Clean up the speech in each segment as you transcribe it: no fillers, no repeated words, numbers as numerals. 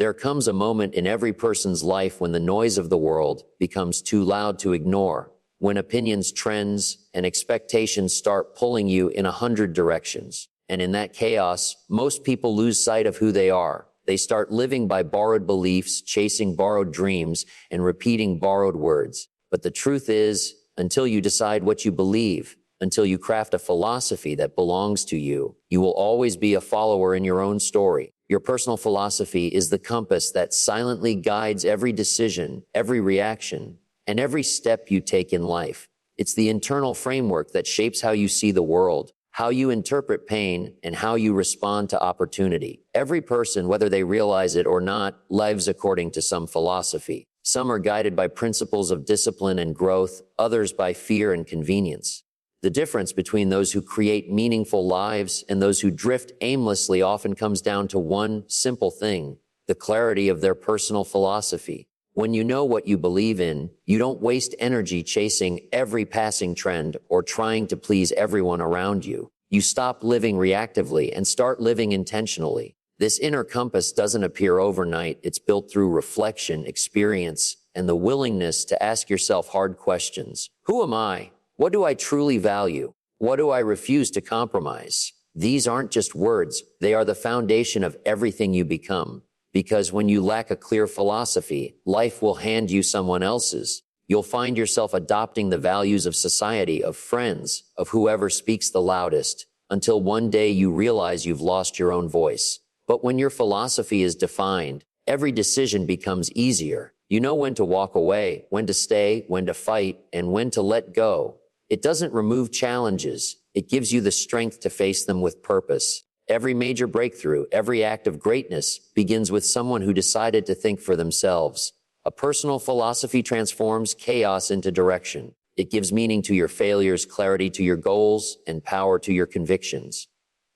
There comes a moment in every person's life when the noise of the world becomes too loud to ignore, when opinions, trends, and expectations start pulling you in 100 directions. And in that chaos, most people lose sight of who they are. They start living by borrowed beliefs, chasing borrowed dreams, and repeating borrowed words. But the truth is, until you decide what you believe, until you craft a philosophy that belongs to you, you will always be a follower in your own story. Your personal philosophy is the compass that silently guides every decision, every reaction, and every step you take in life. It's the internal framework that shapes how you see the world, how you interpret pain, and how you respond to opportunity. Every person, whether they realize it or not, lives according to some philosophy. Some are guided by principles of discipline and growth, others by fear and convenience. The difference between those who create meaningful lives and those who drift aimlessly often comes down to one simple thing: the clarity of their personal philosophy. When you know what you believe in, you don't waste energy chasing every passing trend or trying to please everyone around you. You stop living reactively and start living intentionally. This inner compass doesn't appear overnight. It's built through reflection, experience, and the willingness to ask yourself hard questions. Who am I? What do I truly value? What do I refuse to compromise? These aren't just words. They are the foundation of everything you become. Because when you lack a clear philosophy, life will hand you someone else's. You'll find yourself adopting the values of society, of friends, of whoever speaks the loudest, until one day you realize you've lost your own voice. But when your philosophy is defined, every decision becomes easier. You know when to walk away, when to stay, when to fight, and when to let go. It doesn't remove challenges. It gives you the strength to face them with purpose. Every major breakthrough, every act of greatness begins with someone who decided to think for themselves. A personal philosophy transforms chaos into direction. It gives meaning to your failures, clarity to your goals, and power to your convictions.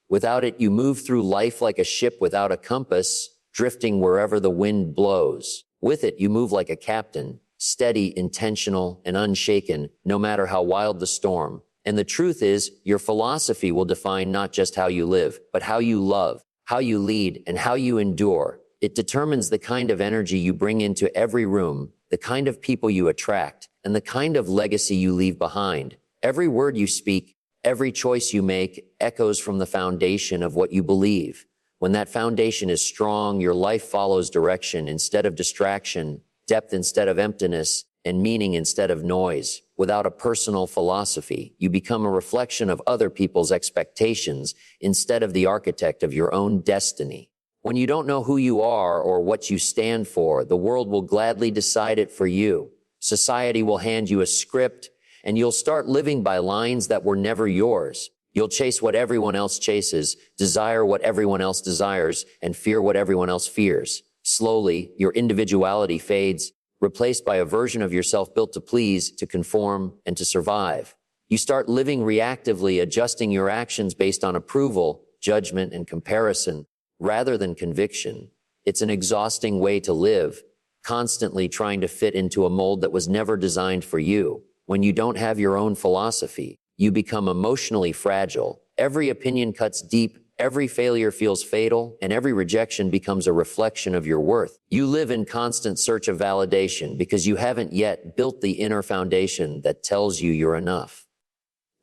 Without it, you move through life like a ship without a compass, drifting wherever the wind blows. With it, you move like a captain, steady, intentional, and unshaken, no matter how wild the storm. And the truth is, your philosophy will define not just how you live, but how you love, how you lead, and how you endure. It determines the kind of energy you bring into every room, the kind of people you attract, and the kind of legacy you leave behind. Every word you speak, every choice you make echoes from the foundation of what you believe. When that foundation is strong, your life follows direction instead of distraction, depth instead of emptiness, and meaning instead of noise. Without a personal philosophy, you become a reflection of other people's expectations instead of the architect of your own destiny. When you don't know who you are or what you stand for, the world will gladly decide it for you. Society will hand you a script, and you'll start living by lines that were never yours. You'll chase what everyone else chases, desire what everyone else desires, and fear what everyone else fears. Slowly, your individuality fades, replaced by a version of yourself built to please, to conform, and to survive. You start living reactively, adjusting your actions based on approval, judgment, and comparison, rather than conviction. It's an exhausting way to live, constantly trying to fit into a mold that was never designed for you. When you don't have your own philosophy, you become emotionally fragile. Every opinion cuts deep, every failure feels fatal, and every rejection becomes a reflection of your worth. You live in constant search of validation because you haven't yet built the inner foundation that tells you you're enough.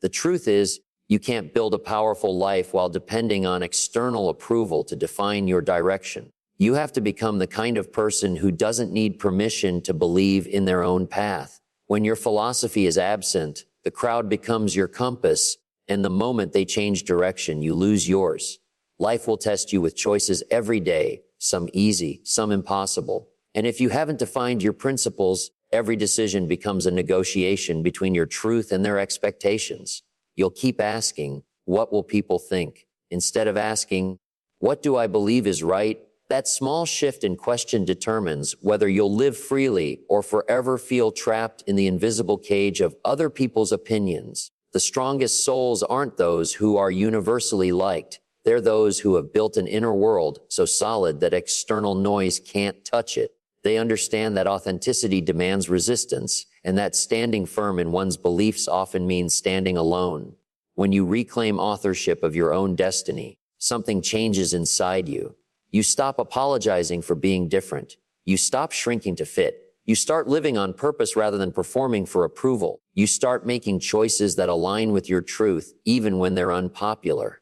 The truth is, you can't build a powerful life while depending on external approval to define your direction. You have to become the kind of person who doesn't need permission to believe in their own path. When your philosophy is absent, the crowd becomes your compass, and the moment they change direction, you lose yours. Life will test you with choices every day, some easy, some impossible. And if you haven't defined your principles, every decision becomes a negotiation between your truth and their expectations. You'll keep asking, what will people think? Instead of asking, what do I believe is right? That small shift in question determines whether you'll live freely or forever feel trapped in the invisible cage of other people's opinions. The strongest souls aren't those who are universally liked. They're those who have built an inner world so solid that external noise can't touch it. They understand that authenticity demands resistance, and that standing firm in one's beliefs often means standing alone. When you reclaim authorship of your own destiny, something changes inside you. You stop apologizing for being different. You stop shrinking to fit. You start living on purpose rather than performing for approval. You start making choices that align with your truth, even when they're unpopular.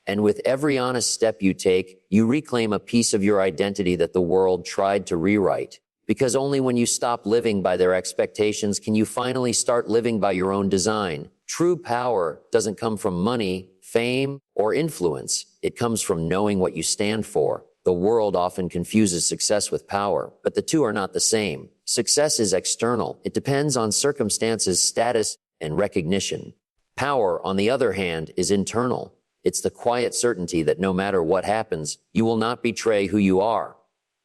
And with every honest step you take, you reclaim a piece of your identity that the world tried to rewrite. Because only when you stop living by their expectations can you finally start living by your own design. True power doesn't come from money, fame, or influence. It comes from knowing what you stand for. The world often confuses success with power, but the two are not the same. Success is external. It depends on circumstances, status, and recognition. Power, on the other hand, is internal. It's the quiet certainty that no matter what happens, you will not betray who you are.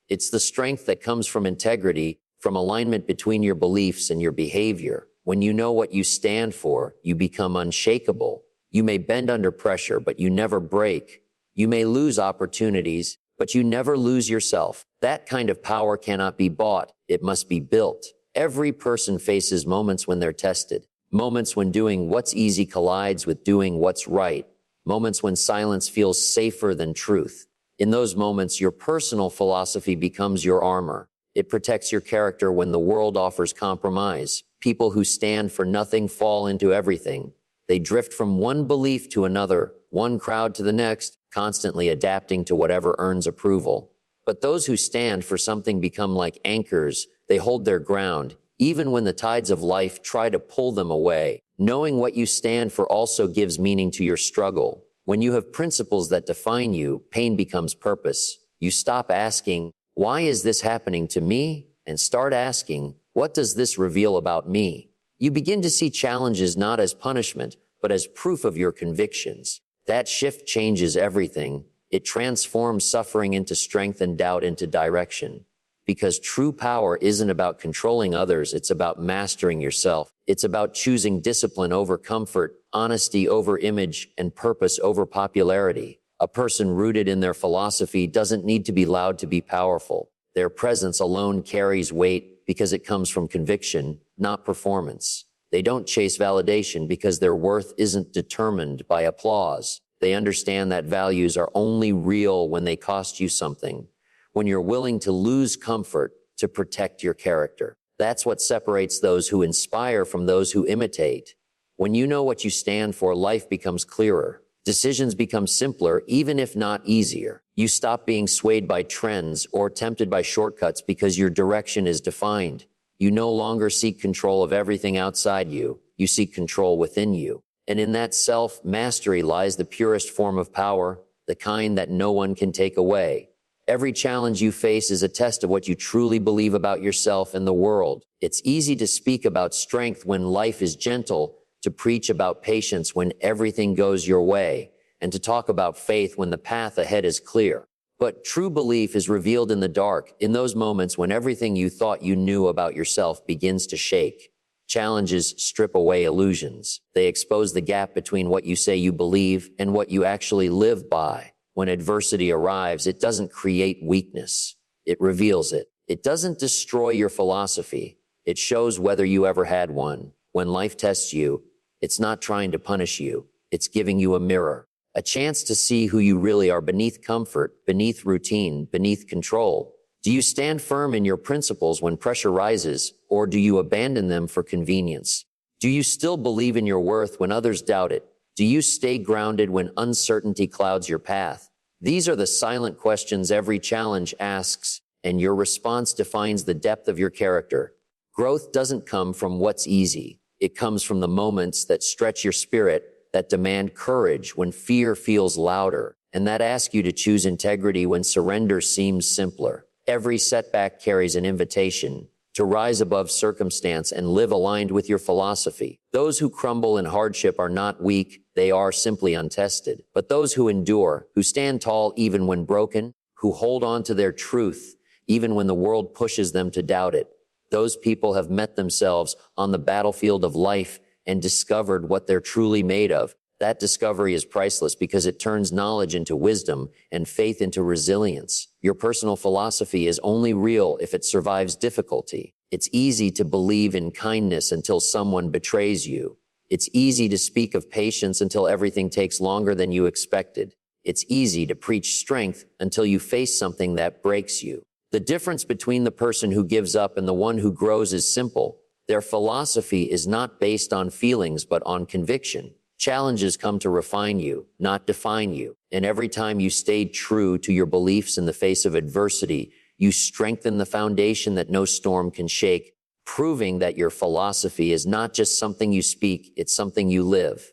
It's the strength that comes from integrity, from alignment between your beliefs and your behavior. When you know what you stand for, you become unshakable. You may bend under pressure, but you never break. You may lose opportunities, but you never lose yourself. That kind of power cannot be bought. It must be built. Every person faces moments when they're tested. Moments when doing what's easy collides with doing what's right. Moments when silence feels safer than truth. In those moments, your personal philosophy becomes your armor. It protects your character when the world offers compromise. People who stand for nothing fall into everything. They drift from one belief to another, one crowd to the next, constantly adapting to whatever earns approval. But those who stand for something become like anchors. They hold their ground, even when the tides of life try to pull them away. Knowing what you stand for also gives meaning to your struggle. When you have principles that define you, pain becomes purpose. You stop asking, "Why is this happening to me?" and start asking, "What does this reveal about me?" You begin to see challenges not as punishment, but as proof of your convictions. That shift changes everything. It transforms suffering into strength and doubt into direction. Because true power isn't about controlling others, it's about mastering yourself. It's about choosing discipline over comfort, honesty over image, and purpose over popularity. A person rooted in their philosophy doesn't need to be loud to be powerful. Their presence alone carries weight because it comes from conviction, not performance. They don't chase validation because their worth isn't determined by applause. They understand that values are only real when they cost you something, when you're willing to lose comfort to protect your character. That's what separates those who inspire from those who imitate. When you know what you stand for, life becomes clearer. Decisions become simpler, even if not easier. You stop being swayed by trends or tempted by shortcuts because your direction is defined. You no longer seek control of everything outside you. You seek control within you. And in that self-mastery lies the purest form of power, the kind that no one can take away. Every challenge you face is a test of what you truly believe about yourself and the world. It's easy to speak about strength when life is gentle, to preach about patience when everything goes your way, and to talk about faith when the path ahead is clear. But true belief is revealed in the dark, in those moments when everything you thought you knew about yourself begins to shake. Challenges strip away illusions. They expose the gap between what you say you believe and what you actually live by. When adversity arrives, it doesn't create weakness. It reveals it. It doesn't destroy your philosophy. It shows whether you ever had one. When life tests you, it's not trying to punish you. It's giving you a mirror, a chance to see who you really are beneath comfort, beneath routine, beneath control. Do you stand firm in your principles when pressure rises, or do you abandon them for convenience? Do you still believe in your worth when others doubt it? Do you stay grounded when uncertainty clouds your path? These are the silent questions every challenge asks, and your response defines the depth of your character. Growth doesn't come from what's easy. It comes from the moments that stretch your spirit, that demand courage when fear feels louder, and that ask you to choose integrity when surrender seems simpler. Every setback carries an invitation to rise above circumstance and live aligned with your philosophy. Those who crumble in hardship are not weak, they are simply untested. But those who endure, who stand tall even when broken, who hold on to their truth even when the world pushes them to doubt it, those people have met themselves on the battlefield of life and discovered what they're truly made of. That discovery is priceless because it turns knowledge into wisdom and faith into resilience. Your personal philosophy is only real if it survives difficulty. It's easy to believe in kindness until someone betrays you. It's easy to speak of patience until everything takes longer than you expected. It's easy to preach strength until you face something that breaks you. The difference between the person who gives up and the one who grows is simple. Their philosophy is not based on feelings but on conviction. Challenges come to refine you, not define you. And every time you stayed true to your beliefs in the face of adversity, you strengthen the foundation that no storm can shake, proving that your philosophy is not just something you speak, it's something you live.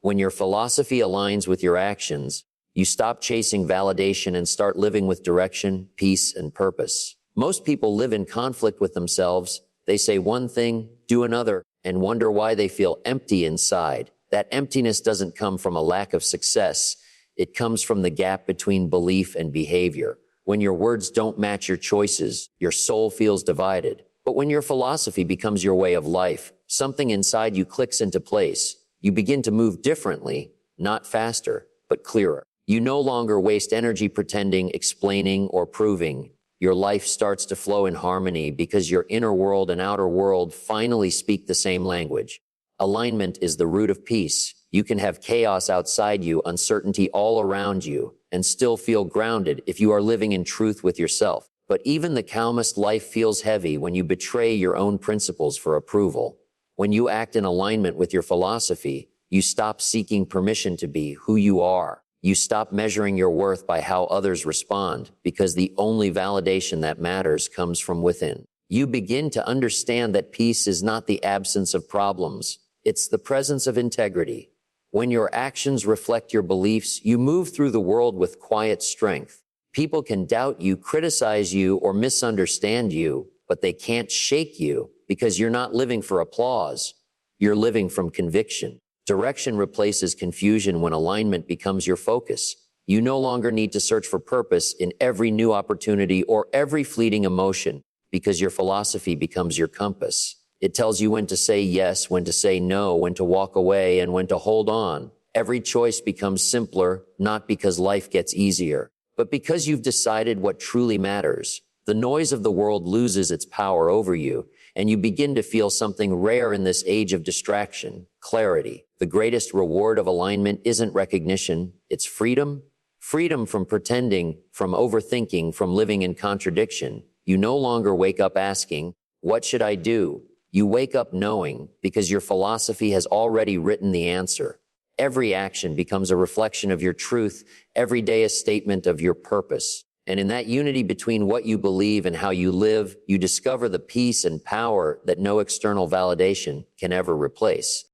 When your philosophy aligns with your actions, you stop chasing validation and start living with direction, peace, and purpose. Most people live in conflict with themselves. They say one thing, do another, and wonder why they feel empty inside. That emptiness doesn't come from a lack of success. It comes from the gap between belief and behavior. When your words don't match your choices, your soul feels divided. But when your philosophy becomes your way of life, something inside you clicks into place. You begin to move differently, not faster, but clearer. You no longer waste energy pretending, explaining, or proving. Your life starts to flow in harmony because your inner world and outer world finally speak the same language. Alignment is the root of peace. You can have chaos outside you, uncertainty all around you, and still feel grounded if you are living in truth with yourself. But even the calmest life feels heavy when you betray your own principles for approval. When you act in alignment with your philosophy, you stop seeking permission to be who you are. You stop measuring your worth by how others respond, because the only validation that matters comes from within. You begin to understand that peace is not the absence of problems. It's the presence of integrity. When your actions reflect your beliefs, you move through the world with quiet strength. People can doubt you, criticize you, or misunderstand you, but they can't shake you because you're not living for applause. You're living from conviction. Direction replaces confusion when alignment becomes your focus. You no longer need to search for purpose in every new opportunity or every fleeting emotion because your philosophy becomes your compass. It tells you when to say yes, when to say no, when to walk away, and when to hold on. Every choice becomes simpler, not because life gets easier, but because you've decided what truly matters. The noise of the world loses its power over you, and you begin to feel something rare in this age of distraction: clarity. The greatest reward of alignment isn't recognition, it's freedom. Freedom from pretending, from overthinking, from living in contradiction. You no longer wake up asking, "What should I do?" You wake up knowing, because your philosophy has already written the answer. Every action becomes a reflection of your truth, every day a statement of your purpose. And in that unity between what you believe and how you live, you discover the peace and power that no external validation can ever replace.